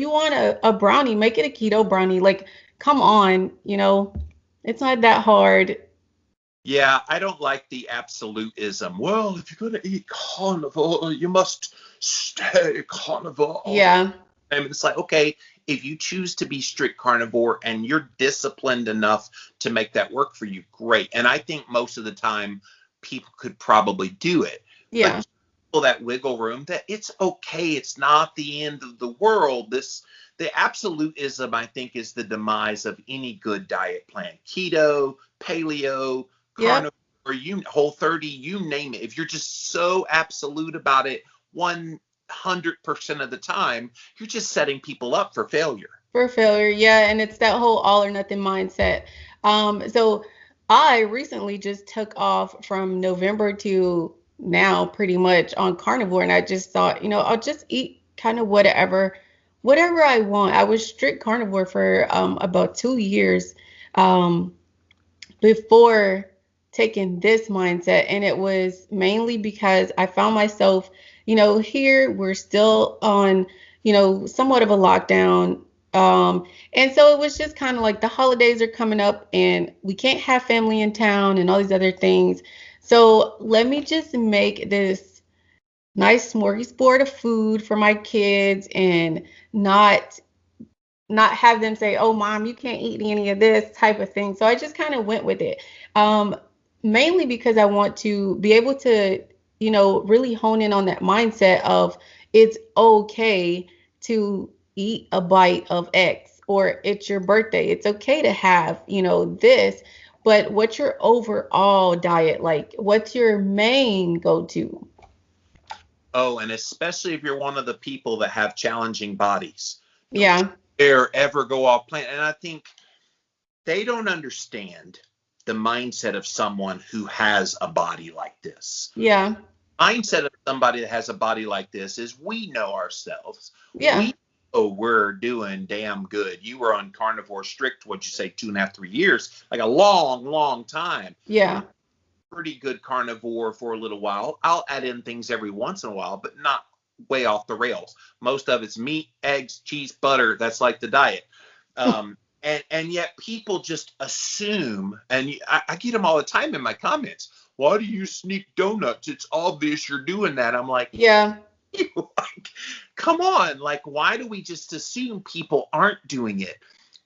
you want a brownie, make it a keto brownie. Like, come on, it's not that hard. Yeah, I don't like the absolutism. Well, if you're going to eat carnivore, you must stay carnivore all the Yeah. time. It's like, okay, if you choose to be strict carnivore and you're disciplined enough to make that work for you, great. And I think most of the time people could probably do it. Yeah. But that wiggle room, that it's okay. It's not the end of the world. The absolutism, I think, is the demise of any good diet plan. Keto, paleo, Yep. carnivore, whole 30, you name it. If you're just so absolute about it 100% of the time, you're just setting people up for failure. For failure. Yeah. And it's that whole all or nothing mindset. So I recently just took off from November to now pretty much on carnivore. And I just thought, I'll just eat kind of whatever I want. I was strict carnivore for about 2 years before taking this mindset. And it was mainly because I found myself, here we're still on, somewhat of a lockdown. And so it was just kind of like the holidays are coming up and we can't have family in town and all these other things. So let me just make this nice smorgasbord of food for my kids and not have them say, "Oh, mom, you can't eat any of this," type of thing. So I just kind of went with it, um, mainly because I want to be able to, really hone in on that mindset of it's okay to eat a bite of X, or it's your birthday. It's okay to have, this. But what's your overall diet like? What's your main go-to? Oh, and especially if you're one of the people that have challenging bodies. Don't Yeah, dare ever go off plan. And I think they don't understand the mindset of someone who has a body like this. yeah, Mindset of somebody that has a body like this is we know ourselves. yeah, We know we're doing damn good. You were on carnivore strict, what'd you say, 2.5, 3 years, like a long, long time. yeah, Pretty good carnivore for a little while. I'll add in things every once in a while, but not way off the rails. Most of it's meat, eggs, cheese, butter. That's like the diet. And yet people just assume, and I get them all the time in my comments. Why do you sneak donuts? It's obvious you're doing that. I'm like, yeah. like, come on. Like, why do we just assume people aren't doing it?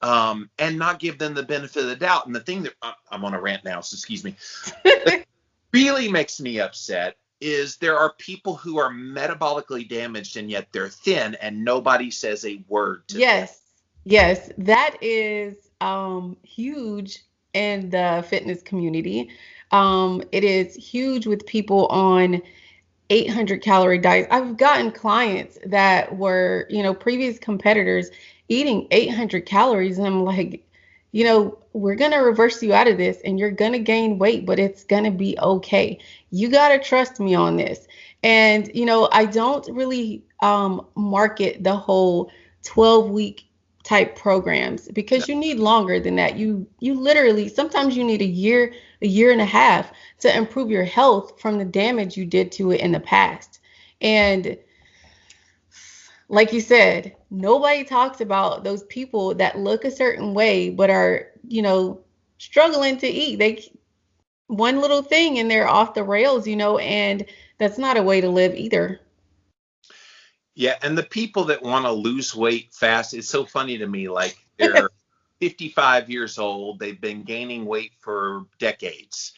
And not give them the benefit of the doubt. And the thing that I'm on a rant now, so excuse me, that really makes me upset is there are people who are metabolically damaged and yet they're thin and nobody says a word to them. Yes, yes, that is huge in the fitness community. It is huge with people on 800 calorie diets. I've gotten clients that were, previous competitors eating 800 calories, and I'm like, we're gonna reverse you out of this, and you're gonna gain weight, but it's gonna be okay. You gotta trust me on this. And I don't really market the whole 12-week type programs No. because you need longer than that. You literally sometimes you need a year and a half to improve your health from the damage you did to it in the past. And like you said, nobody talks about those people that look a certain way but are, struggling to eat. They one little thing and they're off the rails, and that's not a way to live either. Yeah, and the people that want to lose weight fast, it's so funny to me. Like they're 55 years old, they've been gaining weight for decades,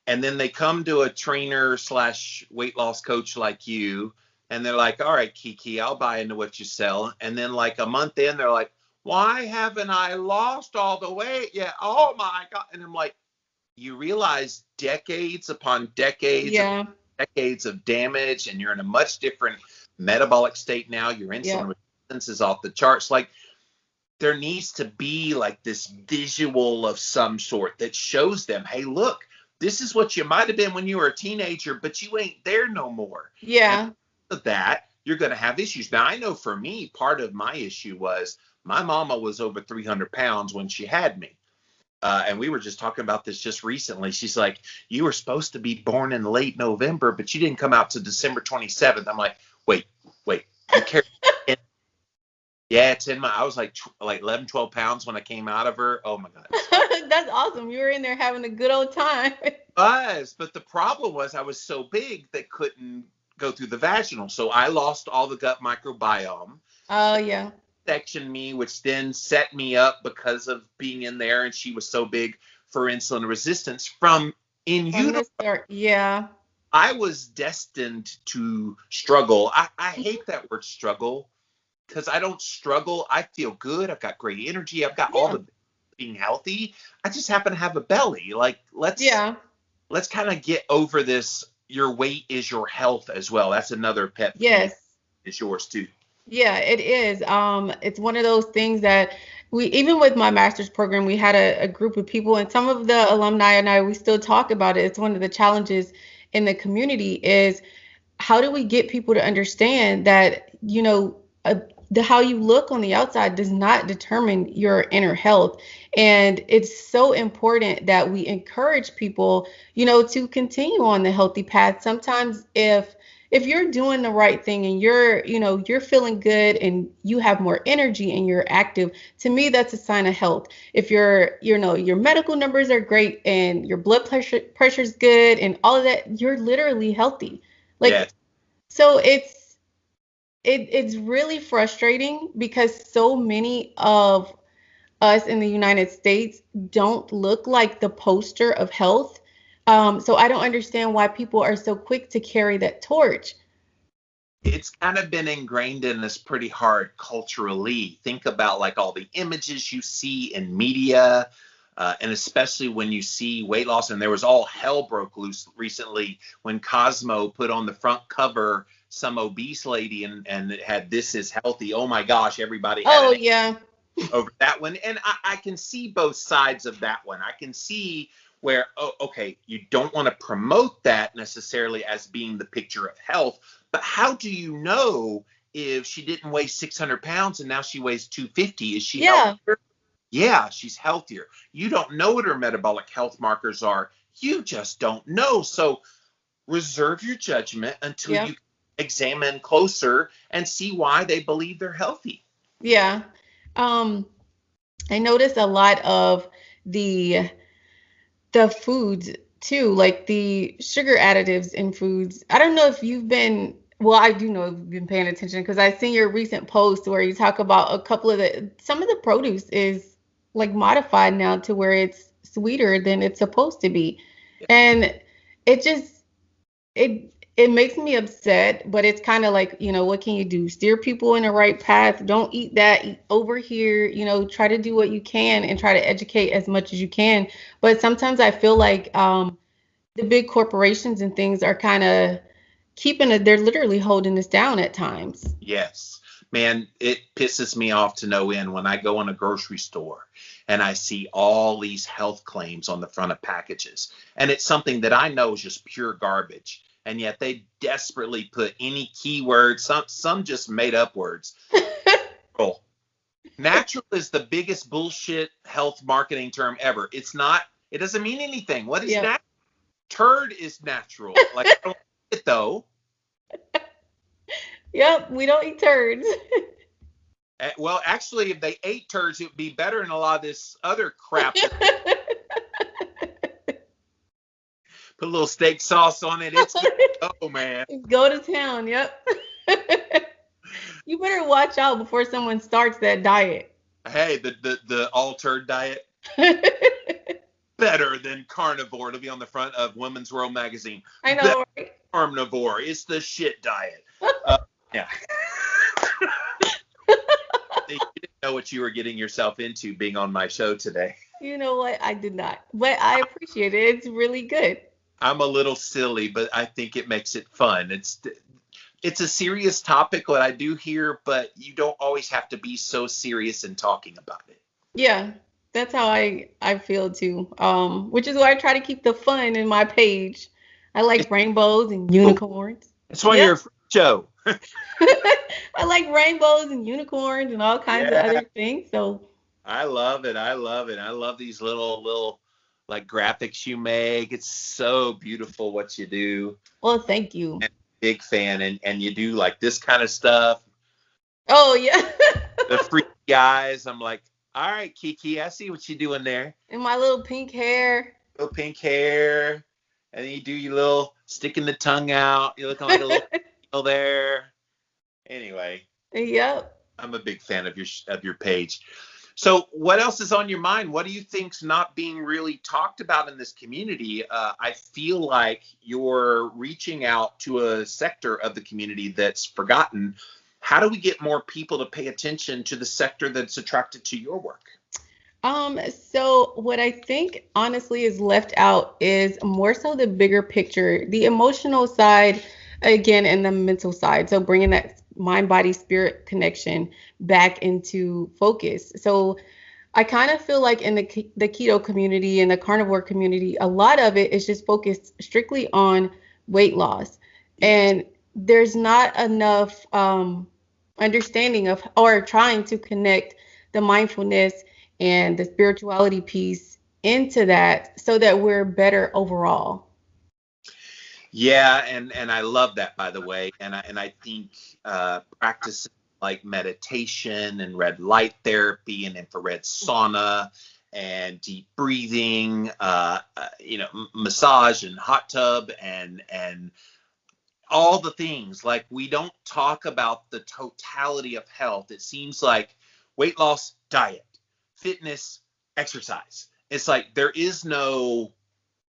and then they come to a trainer slash weight loss coach like you, and they're like, "All right, Kiki, I'll buy into what you sell." And then like a month in, they're like, "Why haven't I lost all the weight yet? Oh my God!" And I'm like, you realize decades upon decades upon Yeah. decades of damage, and you're in a much different metabolic state now. Your insulin Yep. resistance is off the charts. Like there needs to be like this visual of some sort that shows them, hey, look, this is what you might have been when you were a teenager, but you ain't there no more. And Yeah. because of that, you're going to have issues. Now, I know for me, part of my issue was my mama was over 300 pounds when she had me. And we were just talking about this just recently. She's like, you were supposed to be born in late November, but you didn't come out to December 27th. I'm like, wait, you carry Yeah, I was like 11, 12 pounds when I came out of her. Oh my God. That's awesome. You were in there having a good old time. But the problem was I was so big they couldn't go through the vaginal. So I lost all the gut microbiome. Oh yeah. Sectioned me, which then set me up because of being in there, and she was so big for insulin resistance from in From utero. the start. Yeah. I was destined to struggle. I hate that word struggle because I don't struggle. I feel good. I've got great energy. I've got all Yeah. the being healthy. I just happen to have a belly. Like Yeah. let's kind of get over this. Your weight is your health as well. That's another pet peeve. Yes. Is yours too. Yeah, it is. It's one of those things that we, even with my master's program, we had a group of people, and some of the alumni and I, we still talk about it. It's one of the challenges in the community is how do we get people to understand that, how you look on the outside does not determine your inner health. And it's so important that we encourage people, to continue on the healthy path. Sometimes if you're doing the right thing and you're feeling good and you have more energy and you're active, to me, that's a sign of health. If your medical numbers are great and your blood pressure's good and all of that, you're literally healthy. Yeah. Like, so it's really frustrating because so many of us in the United States don't look like the poster of health. So I don't understand why people are so quick to carry that torch. It's kind of been ingrained in us pretty hard culturally. Think about like all the images you see in media, and especially when you see weight loss. And there was all hell broke loose recently when Cosmo put on the front cover some obese lady and it had "This is healthy." Oh my gosh, everybody had Oh an yeah. over that one. And I can see both sides of that one. I can see where, oh, okay, you don't want to promote that necessarily as being the picture of health, but how do you know if she didn't weigh 600 pounds and now she weighs 250? Is she Yeah. healthier? Yeah, she's healthier. You don't know what her metabolic health markers are. You just don't know. So reserve your judgment until Yeah. you examine closer and see why they believe they're healthy. Yeah. Um, I notice a lot of the the foods too, like the sugar additives in foods. I don't know if you've been, well, I do know if you've been paying attention because I've seen your recent post where you talk about a couple of some of the produce is like modified now to where it's sweeter than it's supposed to be. And it just it makes me upset, but it's kind of like, what can you do? Steer people in the right path. Don't eat that. Eat over here. Try to do what you can and try to educate as much as you can. But sometimes I feel like the big corporations and things are kind of keeping it. They're literally holding us down at times. Yes. Man, it pisses me off to no end when I go in a grocery store and I see all these health claims on the front of packages. And it's something that I know is just pure garbage. And yet they desperately put any keyword, some just made up words. Oh, natural is the biggest bullshit health marketing term ever. It's not, it doesn't mean anything. What is Yep. natural? Turd is natural. Like, I don't like it though. Yep. We don't eat turds. Well, actually, if they ate turds, it would be better than a lot of this other crap. Put a little steak sauce on it. It's good to go, man. Go to town. Yep. You better watch out before someone starts that diet. Hey, the all turd diet better than carnivore to be on the front of Women's World magazine. I know, right? Carnivore, it's the shit diet. Yeah. You didn't know what you were getting yourself into being on my show today. You know what? I did not, but I appreciate it. It's really good. I'm a little silly, but I think it makes it fun. It's a serious topic, what I do here, but you don't always have to be so serious in talking about it. Yeah, that's how I feel too. Which is why I try to keep the fun in my page. I like rainbows and unicorns. That's why Yeah. you're a freak show. I like rainbows and unicorns and all kinds of other things. So I love it. I love it. I love these little like graphics you make. It's so beautiful what you do. well, thank you. Big fan, and you do like this kind of stuff. Oh yeah. The guys. I'm like, all right, Kiki, I see what you're doing there. And my little pink hair. Little pink hair, and then you do your little sticking the tongue out. You're looking like a little girl there. Anyway, Yep. I'm a big fan of your page. So, what else is on your mind? What do you think's not being really talked about in this community? I feel like you're reaching out to a sector of the community that's forgotten. How do we get more people to pay attention to the sector that's attracted to your work? So what I think honestly is left out is more so the bigger picture, the emotional side, again, and the mental side. So bringing that mind, body, spirit connection back into focus. So I kind of feel like in the keto community and the carnivore community, a lot of it is just focused strictly on weight loss, and there's not enough understanding of or trying to connect the mindfulness and the spirituality piece into that so that we're better overall. Yeah, and I love that, by the way. And I think practices like meditation and red light therapy and infrared sauna and deep breathing, massage and hot tub and all the things. Like, we don't talk about the totality of health. It seems like weight loss, diet, fitness, exercise. It's like there is no,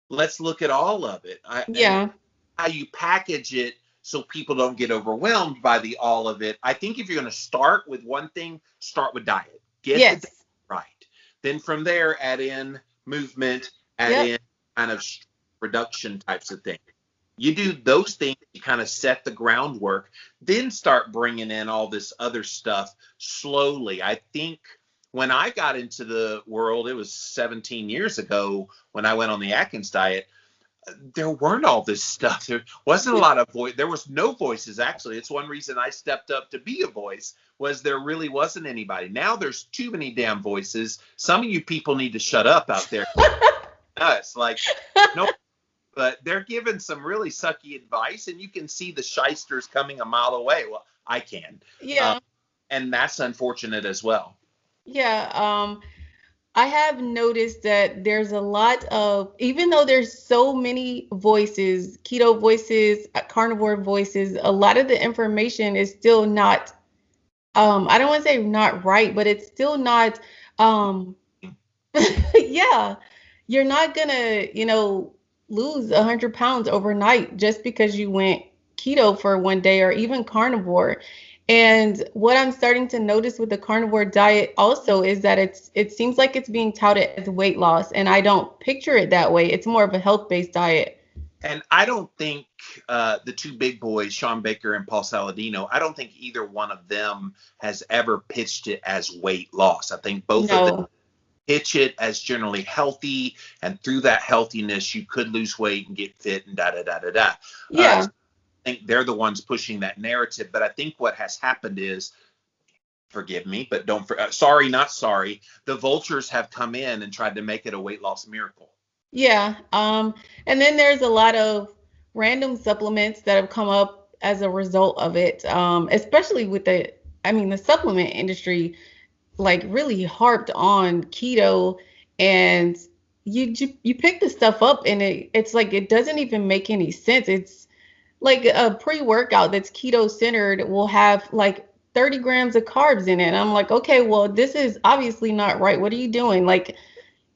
let's look at all of it. Yeah. How you package it so people don't get overwhelmed by the all of it. I think if you're going to start with one thing, start with diet. Get the diet right. Then from there, add in movement, add in kind of reduction types of things. You do those things, you kind of set the groundwork, then start bringing in all this other stuff slowly. I think when I got into the world, it was 17 years ago when I went on the Atkins diet, there weren't all this stuff. There wasn't a lot of voice. There was no voices, actually. It's one reason I stepped up to be a voice, was there really wasn't anybody. Now there's too many damn voices. Some of you people need to shut up out there. It's like, no, but they're giving some really sucky advice, and you can see the shysters coming a mile away. Well, I can. Yeah. And that's unfortunate as well. Yeah. I have noticed that there's a lot of, even though there's so many voices, keto voices, carnivore voices, a lot of the information is still not, I don't want to say not right, but it's still not, yeah, you're not gonna, lose 100 pounds overnight just because you went keto for one day or even carnivore. And what I'm starting to notice with the carnivore diet also is that it seems like it's being touted as weight loss, and I don't picture it that way. It's more of a health-based diet. And I don't think the two big boys, Sean Baker and Paul Saladino, I don't think either one of them has ever pitched it as weight loss. I think both of them pitch it as generally healthy, and through that healthiness, you could lose weight and get fit and da-da-da-da-da. Yeah. I think they're the ones pushing that narrative. But I think what has happened is, forgive me, but sorry, not sorry, the vultures have come in and tried to make it a weight loss miracle. Yeah. And then there's a lot of random supplements that have come up as a result of it, especially with the supplement industry, like really harped on keto, and you pick the stuff up and it's like it doesn't even make any sense. It's like a pre-workout that's keto centered will have like 30 grams of carbs in it. And I'm like, okay, well, this is obviously not right. What are you doing? Like,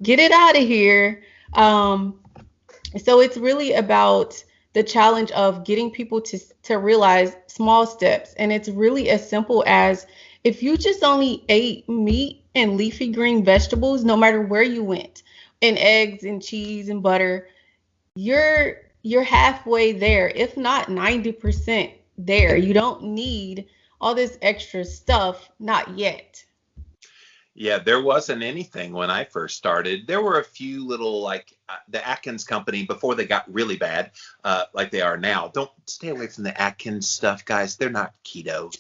get it out of here. So it's really about the challenge of getting people to realize small steps. And it's really as simple as, if you just only ate meat and leafy green vegetables, no matter where you went, and eggs and cheese and butter, you're halfway there, if not 90% there. You don't need all this extra stuff, not yet. Yeah, there wasn't anything when I first started. There were a few little, like the Atkins company before they got really bad, like they are now. Don't stay away from the Atkins stuff, guys. They're not keto.